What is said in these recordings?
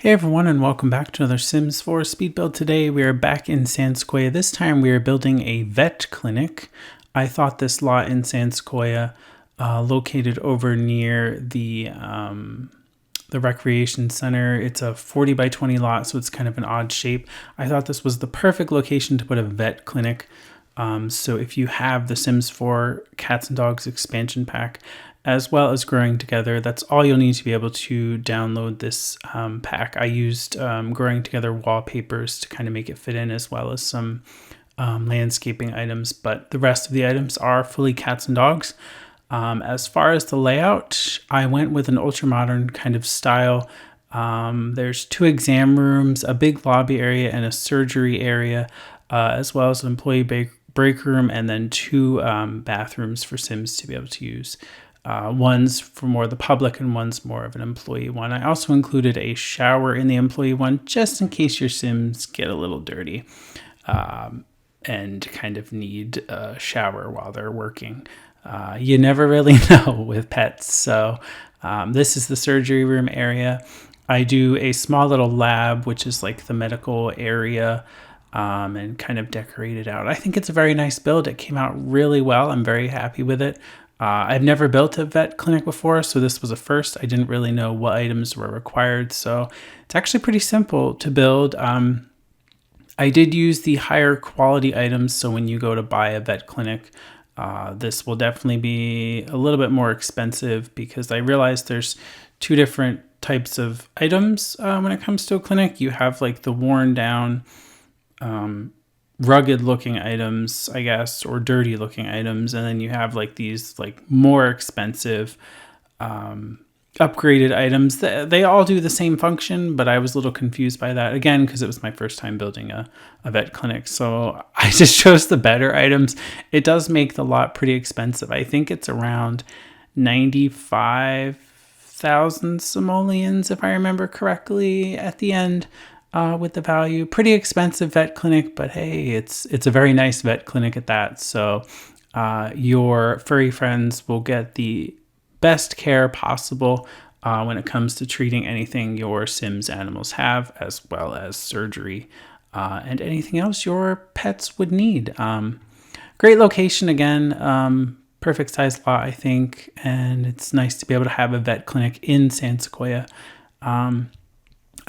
Hey everyone, and welcome back to another Sims 4 speed build. Today we are back in San Sequoia. This time we are building a vet clinic. I thought this lot in San Sequoia, located over near the recreation center. It's a 40 by 20 lot, so it's kind of an odd shape. I thought this was the perfect location to put a vet clinic. So if you have the Sims 4 Cats and Dogs expansion pack, as well as Growing Together, that's all you'll need to be able to download this pack. I used Growing Together wallpapers to kind of make it fit in, as well as some landscaping items, but the rest of the items are fully Cats and Dogs. As far as the layout, I went with an ultra-modern kind of style. There's 2 exam rooms, a big lobby area, and a surgery area, as well as an employee break room, and then 2 bathrooms for Sims to be able to use. One's for more the public and one's more of an employee one. I also included a shower in the employee one, just in case your Sims get a little dirty and kind of need a shower while they're working. You never really know with pets. So this is the surgery room area. I do a small little lab, which is like the medical area, and kind of decorate it out. I think it's a very nice build. It came out really well. I'm very happy with it. I've never built a vet clinic before, so this was a first. I didn't really know what items were required, so it's actually pretty simple to build. I did use the higher quality items, so when you go to buy a vet clinic, this will definitely be a little bit more expensive, because I realized there's 2 different types of items when it comes to a clinic. You have like the worn down, rugged looking items, I guess, or dirty looking items, and then you have like these like more expensive upgraded items. They all do the same function, but I was a little confused by that, again, because it was my first time building a vet clinic, so I just chose the better items. It does make the lot pretty expensive. I think it's around 95,000 simoleons, if I remember correctly, at the end. With the value. Pretty expensive vet clinic, but hey, it's a very nice vet clinic at that. So your furry friends will get the best care possible when it comes to treating anything your Sims animals have, as well as surgery and anything else your pets would need. Great location again, perfect size lot, I think, and it's nice to be able to have a vet clinic in San Sequoia.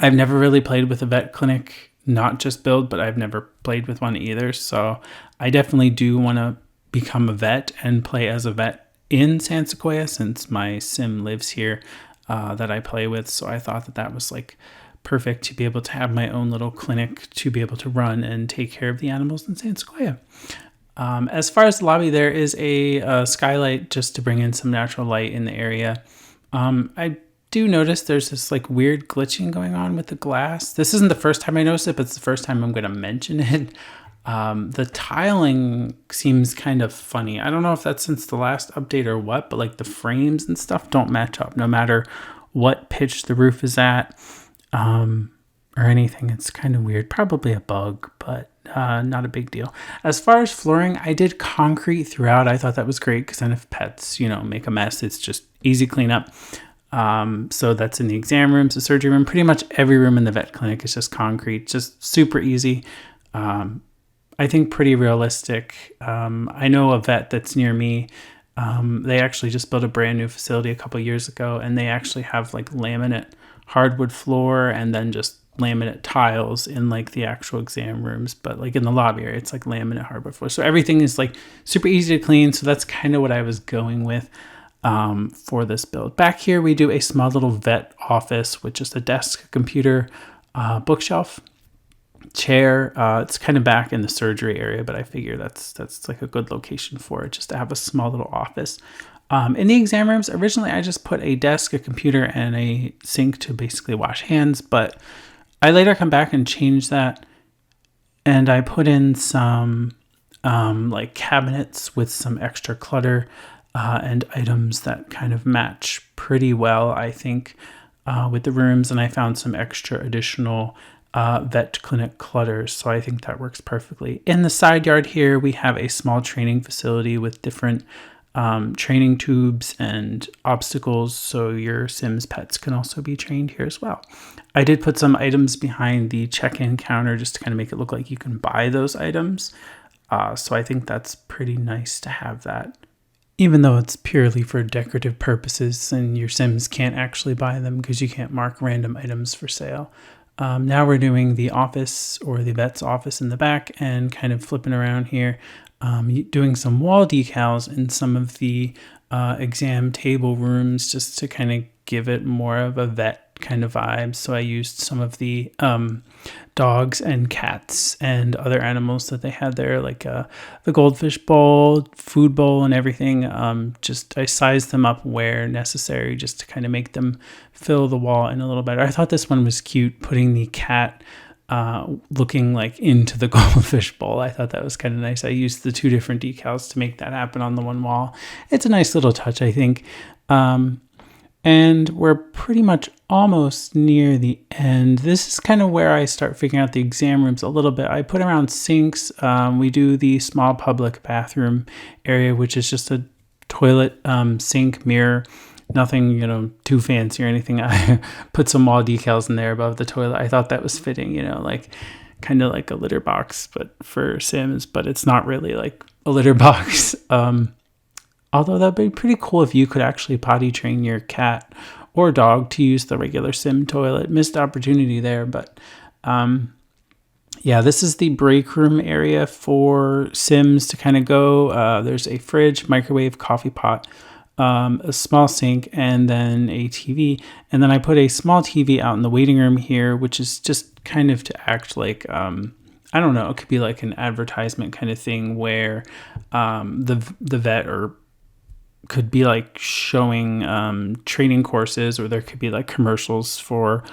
I've never really played with a vet clinic, not just build, but I've never played with one either. So I definitely do want to become a vet and play as a vet in San Sequoia, since my Sim lives here that I play with. So I thought that was like perfect to be able to have my own little clinic to be able to run and take care of the animals in San Sequoia. As far as the lobby, there is a skylight just to bring in some natural light in the area. I do notice there's this like weird glitching going on with the glass. This isn't the first time I noticed it, but it's the first time I'm going to mention it. The tiling seems kind of funny. I don't know if that's since the last update or what, but like the frames and stuff don't match up no matter what pitch the roof is at, or anything. It's kind of weird. Probably a bug, but not a big deal. As far as flooring, I did concrete throughout. I thought that was great, because then if pets, make a mess, it's just easy cleanup. So that's in the exam rooms, the surgery room, pretty much every room in the vet clinic is just concrete, just super easy. I think pretty realistic. I know a vet that's near me. They actually just built a brand new facility a couple years ago, and they actually have like laminate hardwood floor and then just laminate tiles in like the actual exam rooms, but like in the lobby area, it's like laminate hardwood floor. So everything is like super easy to clean. So that's kind of what I was going with for this build. Back here, we do a small little vet office with just a desk, a computer, bookshelf, chair. It's kind of back in the surgery area, but I figure that's like a good location for it, just to have a small little office. In the exam rooms, originally I just put a desk, a computer, and a sink to basically wash hands, but I later come back and change that, and I put in some like cabinets with some extra clutter and items that kind of match pretty well, I think, with the rooms. And I found some extra additional vet clinic clutters, so I think that works perfectly. In the side yard here, we have a small training facility with different training tubes and obstacles, so your Sims pets can also be trained here as well. I did put some items behind the check-in counter just to kind of make it look like you can buy those items. So I think that's pretty nice to have that. Even though it's purely for decorative purposes and your Sims can't actually buy them because you can't mark random items for sale. Now we're doing the office or the vet's office in the back and kind of flipping around here, doing some wall decals in some of the exam table rooms just to kind of give it more of a vet kind of vibe. So I used some of the dogs and cats and other animals that they had there, like the goldfish bowl, food bowl, and everything. I sized them up where necessary just to kind of make them fill the wall in a little better. I thought this one was cute, putting the cat looking like into the goldfish bowl. I thought that was kind of nice. I used the 2 different decals to make that happen on the one wall. It's a nice little touch, I think. And we're pretty much almost near the end. This is kind of where I start figuring out the exam rooms a little bit. I put around sinks. We do the small public bathroom area, which is just a toilet, sink, mirror, nothing, too fancy or anything. I put some wall decals in there above the toilet. I thought that was fitting, like kind of like a litter box, but for Sims, but it's not really like a litter box. Although that'd be pretty cool if you could actually potty train your cat or dog to use the regular Sim toilet. Missed opportunity there, but yeah, this is the break room area for Sims to kind of go. There's a fridge, microwave, coffee pot, a small sink, and then a TV. And then I put a small TV out in the waiting room here, which is just kind of to act like, I don't know, it could be like an advertisement kind of thing where the vet or could be like showing training courses, or there could be like commercials for,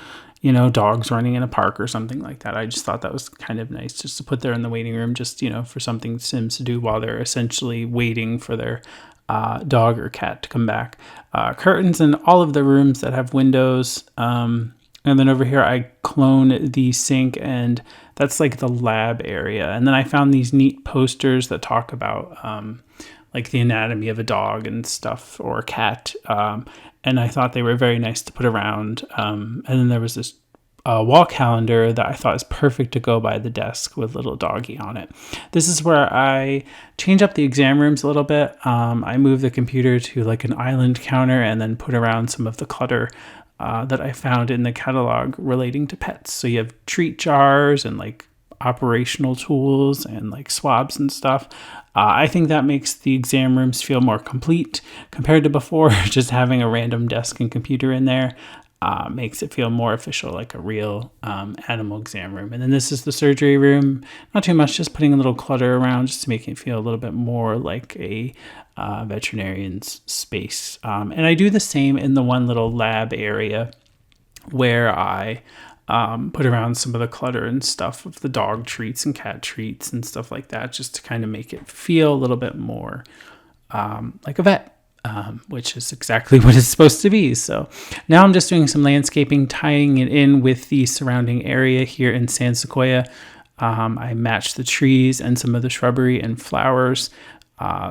dogs running in a park or something like that. I just thought that was kind of nice just to put there in the waiting room, just, for something Sims to do while they're essentially waiting for their dog or cat to come back. Curtains in all of the rooms that have windows. And then over here, I cloned the sink, and that's like the lab area. And then I found these neat posters that talk about like the anatomy of a dog and stuff, or a cat. And I thought they were very nice to put around. And then there was this wall calendar that I thought is perfect to go by the desk with little doggy on it. This is where I change up the exam rooms a little bit. I move the computer to like an island counter and then put around some of the clutter that I found in the catalog relating to pets. So you have treat jars and like operational tools and like swabs and stuff. I think that makes the exam rooms feel more complete compared to before. Just having a random desk and computer in there makes it feel more official, like a real animal exam room. And then this is the surgery room. Not too much, just putting a little clutter around just to make it feel a little bit more like a veterinarian's space. And I do the same in the one little lab area where I put around some of the clutter and stuff of the dog treats and cat treats and stuff like that, just to kind of make it feel a little bit more like a vet, which is exactly what it's supposed to be. So now I'm just doing some landscaping, tying it in with the surrounding area here in San Sequoia. I matched the trees and some of the shrubbery and flowers,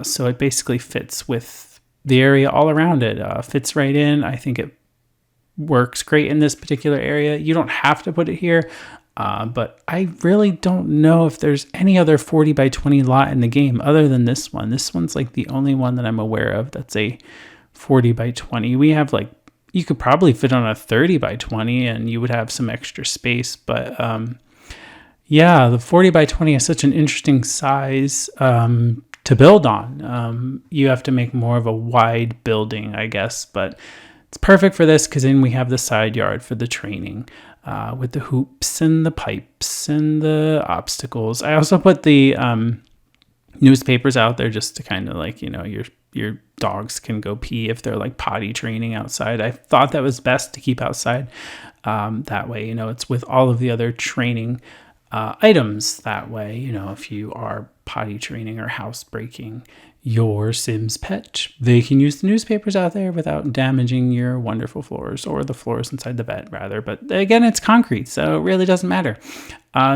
so it basically fits with the area all around it. Fits right in. I think it works great in this particular area. You don't have to put it here, but I really don't know if there's any other 40 by 20 lot in the game other than this one. This one's like the only one that I'm aware of that's a 40 by 20. We have like, you could probably fit on a 30 by 20 and you would have some extra space, but yeah, the 40 by 20 is such an interesting size to build on. You have to make more of a wide building, I guess, but it's perfect for this because then we have the side yard for the training with the hoops and the pipes and the obstacles. I also put the newspapers out there just to kind of like, your dogs can go pee if they're like potty training outside. I thought that was best to keep outside. That way, it's with all of the other training items. That way, if you are potty training or housebreaking your Sims pet, they can use the newspapers out there without damaging your wonderful floors, or the floors inside the vet rather. But again, it's concrete, so it really doesn't matter.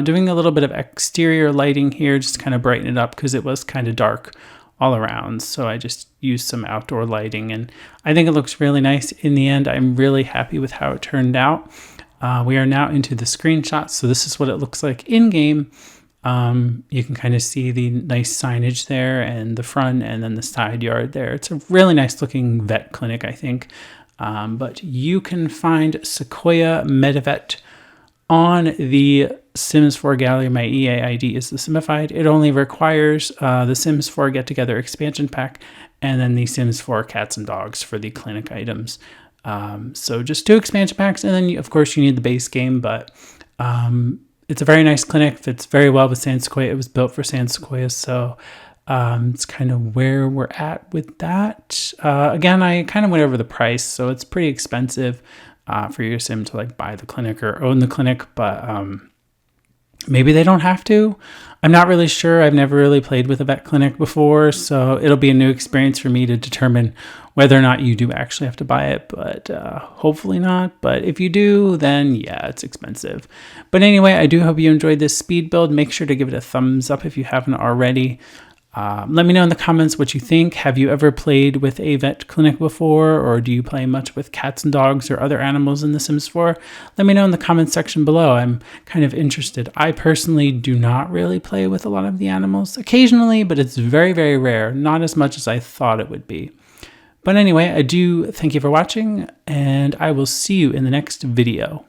Doing a little bit of exterior lighting here just to kind of brighten it up because it was kind of dark all around. So I just used some outdoor lighting, and I think it looks really nice. In the end, I'm really happy with how it turned out. We are now into the screenshots. So this is what it looks like in game. You can kind of see the nice signage there and the front and then the side yard there. It's a really nice looking vet clinic, I think. But you can find Sequoia MediVet on the Sims 4 gallery. My EA ID is TheSimified. It only requires the Sims 4 Get Together expansion pack and then the Sims 4 cats and dogs for the clinic items. So just 2 expansion packs, and then of course you need the base game, but it's a very nice clinic, fits very well with San Sequoia. It was built for San Sequoia, so it's kind of where we're at with that. Again, I kind of went over the price, so it's pretty expensive for your sim to like buy the clinic or own the clinic, but maybe they don't have to. I'm not really sure. I've never really played with a vet clinic before, so it'll be a new experience for me to determine whether or not you do actually have to buy it, but hopefully not. But if you do, then yeah, it's expensive. But anyway, I do hope you enjoyed this speed build. Make sure to give it a thumbs up if you haven't already. Let me know in the comments what you think. Have you ever played with a vet clinic before, or do you play much with cats and dogs or other animals in The Sims 4? Let me know in the comments section below. I'm kind of interested. I personally do not really play with a lot of the animals. Occasionally, but it's very, very rare. Not as much as I thought it would be. But anyway, I do thank you for watching, and I will see you in the next video.